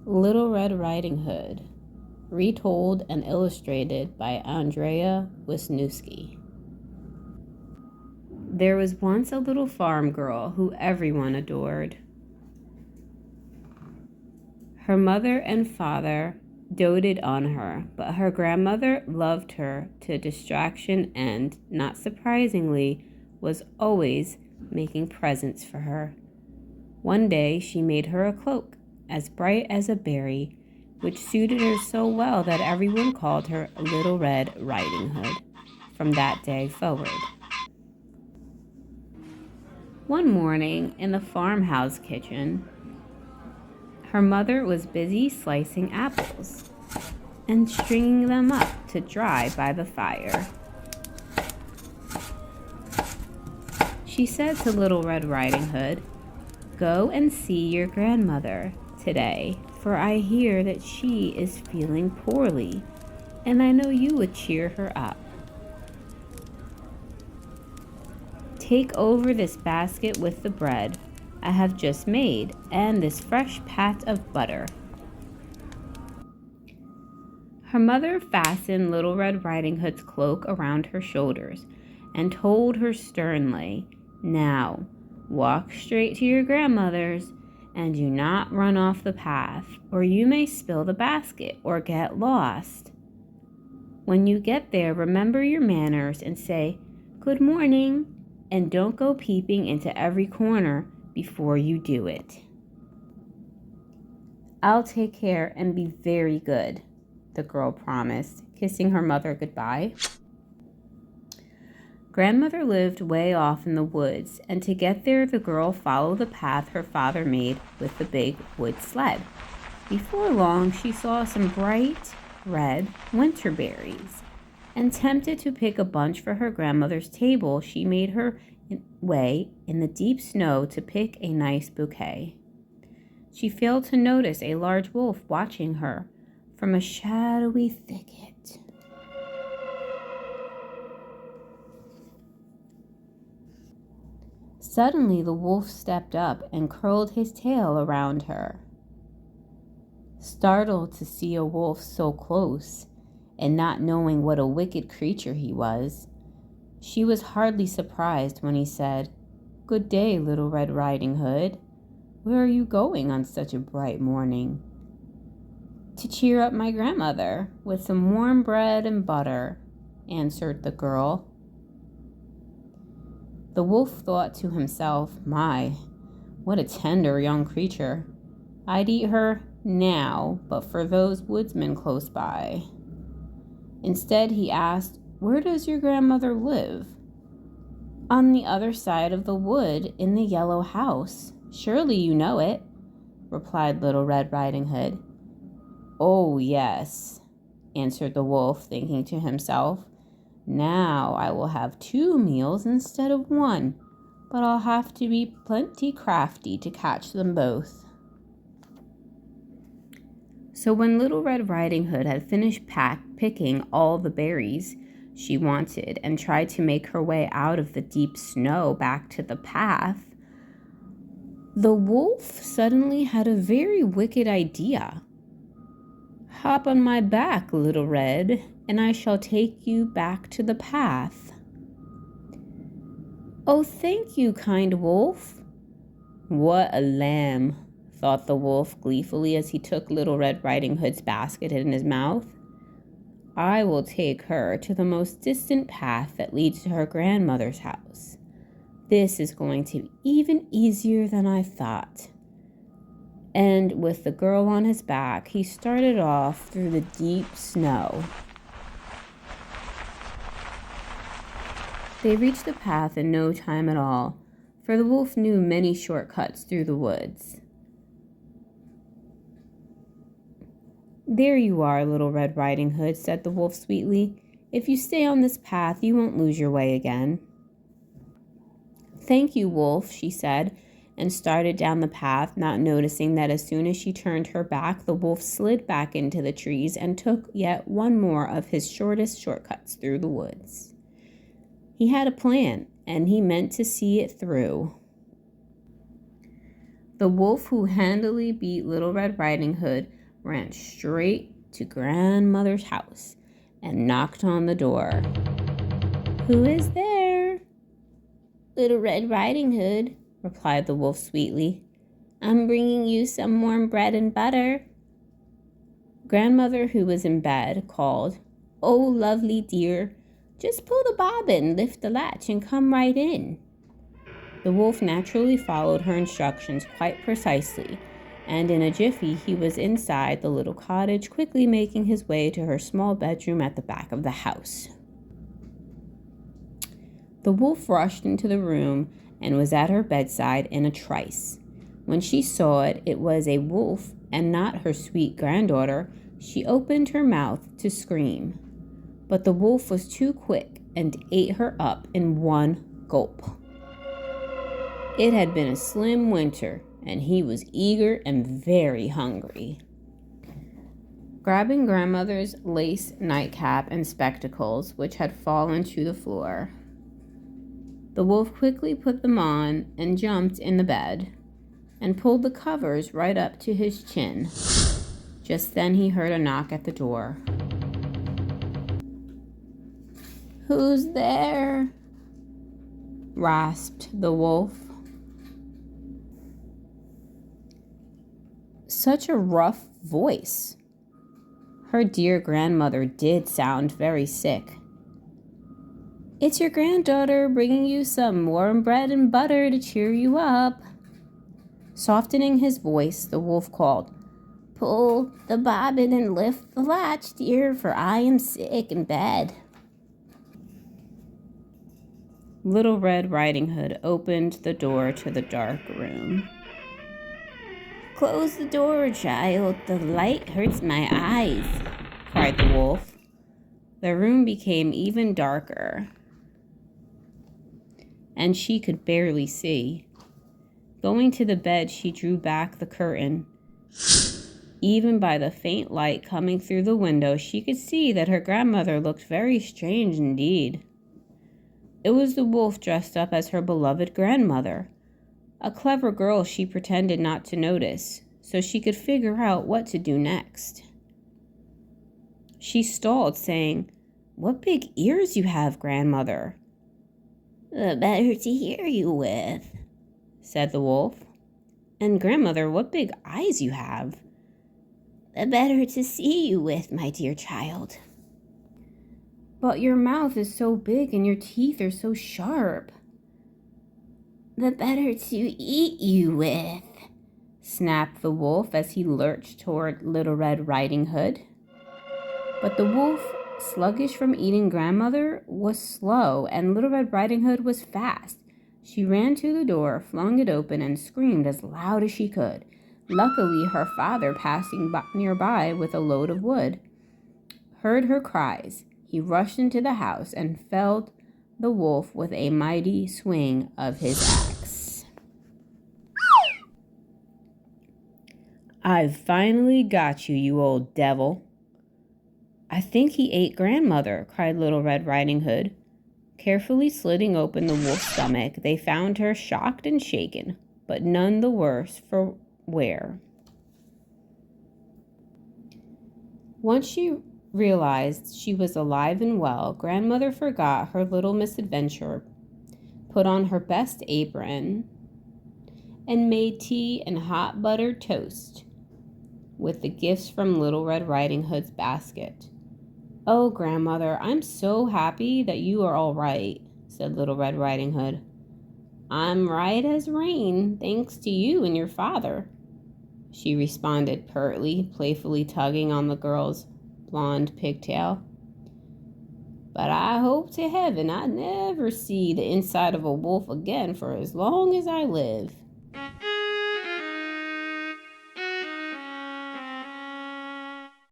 Little Red Riding Hood, retold and illustrated by Andrea Wisniewski. There was once a little farm girl who everyone adored. Her mother and father doted on her, but her grandmother loved her to distraction and, not surprisingly, was always making presents for her. One day she made her a cloak as bright as a berry, which suited her so well that everyone called her Little Red Riding Hood from that day forward. One morning in the farmhouse kitchen, her mother was busy slicing apples and stringing them up to dry by the fire. She said to Little Red Riding Hood, "Go and see your grandmother today, for I hear that she is feeling poorly, and I know you would cheer her up. Take over this basket with the bread I have just made and this fresh pat of butter." Her mother fastened Little Red Riding Hood's cloak around her shoulders and told her sternly, "Now, walk straight to your grandmother's and do not run off the path, or you may spill the basket or get lost. When you get there, remember your manners and say, 'Good morning,' and don't go peeping into every corner before you do it." "I'll take care and be very good," the girl promised, kissing her mother goodbye. Grandmother lived way off in the woods, and to get there, the girl followed the path her father made with the big wood sled. Before long, she saw some bright red winter berries, and tempted to pick a bunch for her grandmother's table, she made her way in the deep snow to pick a nice bouquet. She failed to notice a large wolf watching her from a shadowy thicket. Suddenly, the wolf stepped up and curled his tail around her. Startled to see a wolf so close, and not knowing what a wicked creature he was, she was hardly surprised when he said, "Good day, Little Red Riding Hood. Where are you going on such a bright morning?" "To cheer up my grandmother with some warm bread and butter," answered the girl. The wolf thought to himself, "My, what a tender young creature. I'd eat her now, but for those woodsmen close by." Instead, he asked, "Where does your grandmother live?" "On the other side of the wood in the yellow house. Surely you know it," replied Little Red Riding Hood. "Oh, yes," answered the wolf, thinking to himself, "Now I will have 2 meals instead of 1, but I'll have to be plenty crafty to catch them both." So when Little Red Riding Hood had finished picking all the berries she wanted and tried to make her way out of the deep snow back to the path, the wolf suddenly had a very wicked idea. "Hop on my back, Little Red, and I shall take you back to the path." "Oh, thank you, kind wolf." "What a lamb," thought the wolf gleefully as he took Little Red Riding Hood's basket in his mouth. "I will take her to the most distant path that leads to her grandmother's house. This is going to be even easier than I thought." And with the girl on his back, he started off through the deep snow. They reached the path in no time at all, for the wolf knew many shortcuts through the woods. "There you are, Little Red Riding Hood," said the wolf sweetly. "If you stay on this path, you won't lose your way again." "Thank you, wolf," she said, and started down the path, not noticing that as soon as she turned her back, the wolf slid back into the trees and took yet one more of his shortest shortcuts through the woods. He had a plan, and he meant to see it through. The wolf who handily beat Little Red Riding Hood ran straight to Grandmother's house and knocked on the door. "Who is there?" "Little Red Riding Hood," replied the wolf sweetly. "I'm bringing you some warm bread and butter." Grandmother, who was in bed, called, "Oh, lovely dear, just pull the bobbin, lift the latch, and come right in." The wolf naturally followed her instructions quite precisely, and in a jiffy he was inside the little cottage, quickly making his way to her small bedroom at the back of the house. The wolf rushed into the room and was at her bedside in a trice. When she saw it was a wolf and not her sweet granddaughter, she opened her mouth to scream. But the wolf was too quick and ate her up in one gulp. It had been a slim winter, and he was eager and very hungry. Grabbing Grandmother's lace nightcap and spectacles, which had fallen to the floor, the wolf quickly put them on and jumped in the bed and pulled the covers right up to his chin. Just then he heard a knock at the door. "Who's there?" rasped the wolf. Such a rough voice. Her dear grandmother did sound very sick. "It's your granddaughter bringing you some warm bread and butter to cheer you up." Softening his voice, the wolf called, "Pull the bobbin and lift the latch, dear, for I am sick in bed." Little Red Riding Hood opened the door to the dark room. "Close the door, child. The light hurts my eyes," cried the wolf. The room became even darker, and she could barely see. Going to the bed, she drew back the curtain. Even by the faint light coming through the window, she could see that her grandmother looked very strange indeed. It was the wolf dressed up as her beloved grandmother. A clever girl, she pretended not to notice, so she could figure out what to do next. She stalled, saying, "What big ears you have, Grandmother." "The better to hear you with," said the wolf. "And Grandmother, what big eyes you have." "The better to see you with, my dear child." "But your mouth is so big and your teeth are so sharp." "The better to eat you with," snapped the wolf as he lurched toward Little Red Riding Hood. But the wolf, sluggish from eating Grandmother, was slow, and Little Red Riding Hood was fast. She ran to the door, flung it open, and screamed as loud as she could. Luckily, her father, passing nearby with a load of wood, heard her cries. He rushed into the house and felled the wolf with a mighty swing of his axe. "I've finally got you, you old devil." "I think he ate Grandmother," cried Little Red Riding Hood. Carefully slitting open the wolf's stomach, they found her shocked and shaken, but none the worse for wear. Once she realized she was alive and well, Grandmother forgot her little misadventure, put on her best apron, and made tea and hot buttered toast with the gifts from Little Red Riding Hood's basket. "Oh, Grandmother, I'm so happy that you are all right," said Little Red Riding Hood. "I'm right as rain, thanks to you and your father," she responded pertly, playfully tugging on the girl's blonde pigtail. "But I hope to heaven I never see the inside of a wolf again for as long as I live."